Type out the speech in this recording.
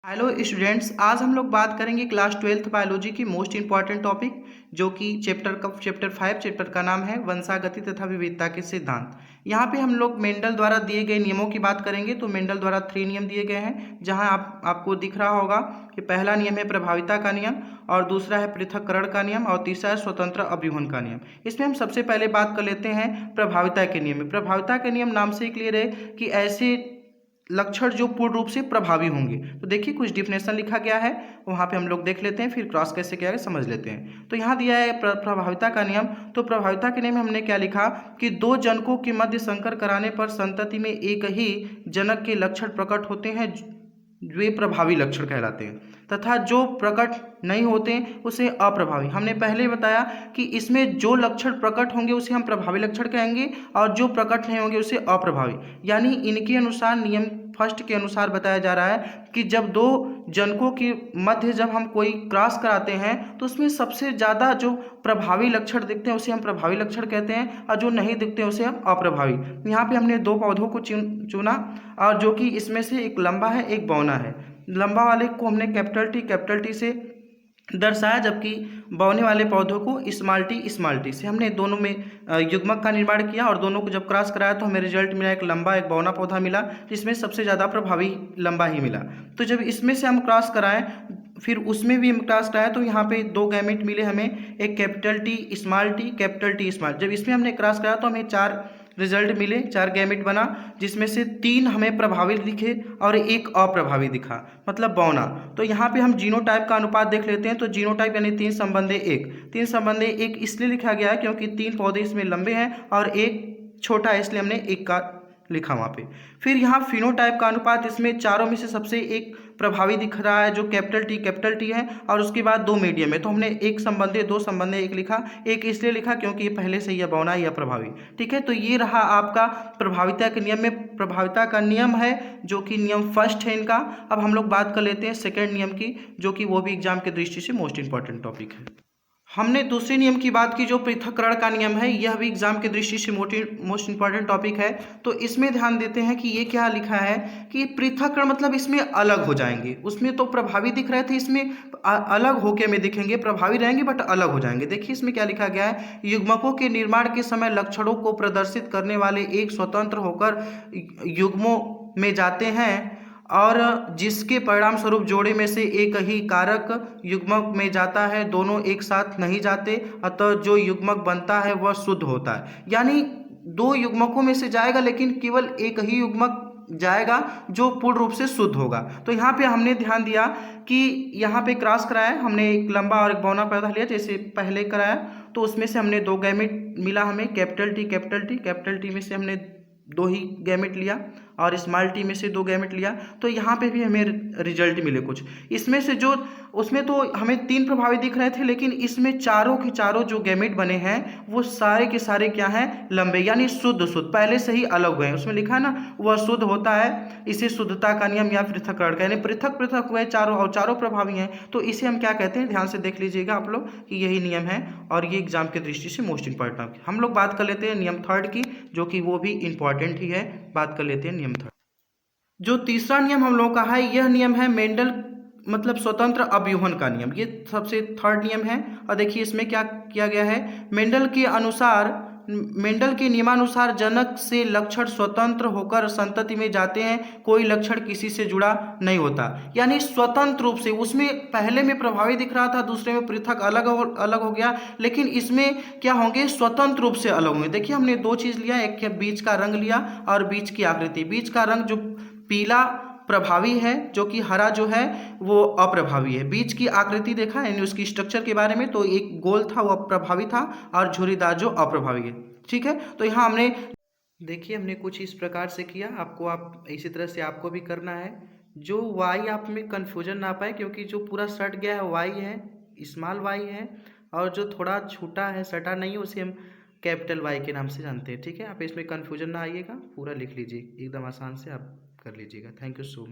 Hello students, आज हम लोग बात करेंगे क्लास 12th बायोलॉजी की मोस्ट इंपॉर्टेंट टॉपिक जो कि चैप्टर 5 चैप्टर का नाम है वंशागति तथा विविधता के सिद्धांत। यहाँ पे हम लोग मेंडल द्वारा दिए गए नियमों की बात करेंगे। तो मेंडल द्वारा 3 नियम दिए गए हैं, जहाँ आपको दिख रहा होगा कि पहला नियम है प्रभाविता का नियम, और दूसरा है पृथक्करण का नियम, और तीसरा है स्वतंत्र अव्यूहन का नियम। इसमें हम सबसे पहले बात कर लेते हैं प्रभाविता के नियम में। प्रभाविता के नियम नाम से ही क्लियर है कि ऐसे लक्षण जो पूर्ण रूप से प्रभावी होंगे। तो देखिए कुछ डिफिनेशन लिखा गया है, वहाँ पे हम लोग देख लेते हैं, फिर क्रॉस कैसे किया है समझ लेते हैं। तो यहाँ दिया है प्रभाविता का नियम। तो प्रभाविता के नियम में हमने क्या लिखा कि दो जनकों के मध्य संकर कराने पर संतति में एक ही जनक के लक्षण प्रकट होते हैं, वे प्रभावी लक्षण कहलाते हैं, तथा जो प्रकट नहीं होते उसे अप्रभावी। हमने पहले बताया कि इसमें जो लक्षण प्रकट होंगे उसे हम प्रभावी लक्षण कहेंगे, और जो प्रकट नहीं होंगे उसे अप्रभावी। यानी इनके अनुसार नियम फर्स्ट के अनुसार बताया जा रहा है कि जब दो जनकों के मध्य जब हम कोई क्रॉस कराते हैं तो उसमें सबसे ज़्यादा जो प्रभावी लक्षण दिखते हैं उसे हम प्रभावी लक्षण कहते हैं, और जो नहीं दिखते हैं उसे हम अप्रभावी। यहाँ पे हमने दो पौधों को चुना, और जो कि इसमें से एक लंबा है एक बौना है। लंबा वाले को हमने कैपिटल टी से दर्शाया, जबकि बौने वाले पौधों को स्मॉल टी से। हमने दोनों में युग्मक का निर्माण किया, और दोनों को जब क्रॉस कराया तो हमें रिजल्ट मिला एक लंबा एक बौना पौधा मिला, जिसमें सबसे ज़्यादा प्रभावी लंबा ही मिला। तो जब इसमें से हम क्रॉस कराएं, फिर उसमें भी हम क्रॉस कराएं, तो यहाँ पे दो गैमेट मिले हमें, एक कैपिटल टी स्मॉल। जब इसमें हमने क्रॉस कराया तो हमें 4 रिजल्ट मिले, 4 गैमेट बना, जिसमें से 3 हमें प्रभावित दिखे और एक अप्रभावी दिखा, मतलब बौना। तो यहाँ पे हम जीनोटाइप का अनुपात देख लेते हैं। तो जीनोटाइप यानी 3 संबंधे 1, 3 संबंधे 1 इसलिए लिखा गया है क्योंकि 3 पौधे इसमें लंबे हैं और एक छोटा है, इसलिए हमने 1 का लिखा वहाँ पे। फिर यहाँ फिनोटाइप का अनुपात, इसमें चारों में से सबसे एक प्रभावी दिख रहा है जो कैपिटल टी है, और उसके बाद 2 मीडियम है। तो हमने 1 संबंधे 2 संबंधे 1 लिखा, 1 इसलिए लिखा क्योंकि ये पहले से ही बौना या प्रभावी। ठीक है, तो ये रहा आपका प्रभाविता के नियम में प्रभाविता का नियम है, जो कि नियम फर्स्ट है इनका। अब हम लोग बात कर लेते हैं सेकेंड नियम की, जो कि वो भी एग्जाम की दृष्टि से मोस्ट इंपॉर्टेंट टॉपिक है। हमने दूसरे नियम की बात की जो पृथक्करण का नियम है, यह भी एग्जाम की दृष्टि से मोस्ट इंपॉर्टेंट टॉपिक है। तो इसमें ध्यान देते हैं कि ये क्या लिखा है कि पृथक्करण मतलब इसमें अलग हो जाएंगे। उसमें तो प्रभावी दिख रहे थे, इसमें अलग होके में दिखेंगे, प्रभावी रहेंगे बट अलग हो जाएंगे। देखिए इसमें क्या लिखा गया है, युग्मकों के निर्माण के समय लक्षणों को प्रदर्शित करने वाले एक स्वतंत्र होकर युग्मों में जाते हैं, और जिसके परिणाम स्वरूप जोड़े में से एक ही कारक युग्मक में जाता है, दोनों एक साथ नहीं जाते, अतः जो युग्मक बनता है वह शुद्ध होता है। यानी 2 युग्मकों में से जाएगा लेकिन केवल एक ही युग्मक जाएगा जो पूर्ण रूप से शुद्ध होगा। तो यहाँ पे हमने ध्यान दिया कि यहाँ पे क्रॉस कराया, हमने एक लंबा और एक बौना पौधा लिया जैसे पहले कराया। तो उसमें से हमने 2 गैमेट मिला हमें, कैपिटल टी में से हमने 2 ही गैमेट लिया, और स्मॉल टी में से 2 गैमेट लिया। तो यहाँ पे भी हमें रिजल्ट मिले कुछ। इसमें से जो उसमें तो हमें 3 प्रभावी दिख रहे थे, लेकिन इसमें चारों के चारों जो गैमेट बने हैं वो सारे के सारे क्या हैं, लंबे, यानी शुद्ध पहले से ही अलग हुए हैं। उसमें लिखा है ना, वह शुद्ध होता है, इसे शुद्धता का नियम या पृथक्करण का, यानी पृथक हुए चारों और चारों प्रभावी हैं। तो इसे हम क्या कहते हैं, ध्यान से देख लीजिएगा आप लोग कि यही नियम है, और ये एग्जाम की दृष्टि से मोस्ट इंपॉर्टेंट। हम लोग बात कर लेते हैं नियम थर्ड की, जो कि वो भी इंपॉर्टेंट ही है। बात कर लेते हैं नियम थर्ड। जो तीसरा नियम हम लोगों का है, यह नियम है मेंडल मतलब स्वतंत्र अव्यूहन का नियम। ये सबसे थर्ड नियम है, और देखिए इसमें क्या किया गया है, मेंडल के नियमानुसार जनक से लक्षण स्वतंत्र होकर संतति में जाते हैं, कोई लक्षण किसी से जुड़ा नहीं होता। यानी स्वतंत्र रूप से, उसमें पहले में प्रभावी दिख रहा था, दूसरे में पृथक अलग हो गया, लेकिन इसमें क्या होंगे, स्वतंत्र रूप से अलग होंगे। देखिए हमने 2 चीज़ लिया, एक बीज का रंग लिया और बीज की आकृति। बीज का रंग जो पीला प्रभावी है, जो कि हरा जो है वो अप्रभावी है। बीज की आकृति देखा यानी उसकी स्ट्रक्चर के बारे में, तो एक गोल था वो प्रभावी था, और झुर्रीदार जो अप्रभावी है। ठीक है, तो यहाँ हमने देखिए हमने कुछ इस प्रकार से किया, आपको आप इसी तरह से आपको भी करना है। जो वाई आप में कन्फ्यूजन ना पाए, क्योंकि जो पूरा सट गया है वाई है, स्मॉल वाई है, और जो थोड़ा छोटा है सटा नहीं है उसे हम कैपिटल वाई के नाम से जानते हैं। ठीक है, आप इसमें कन्फ्यूजन ना आइएगा, पूरा लिख लीजिए, एकदम आसान से आप कर लीजिएगा। Thank you so much.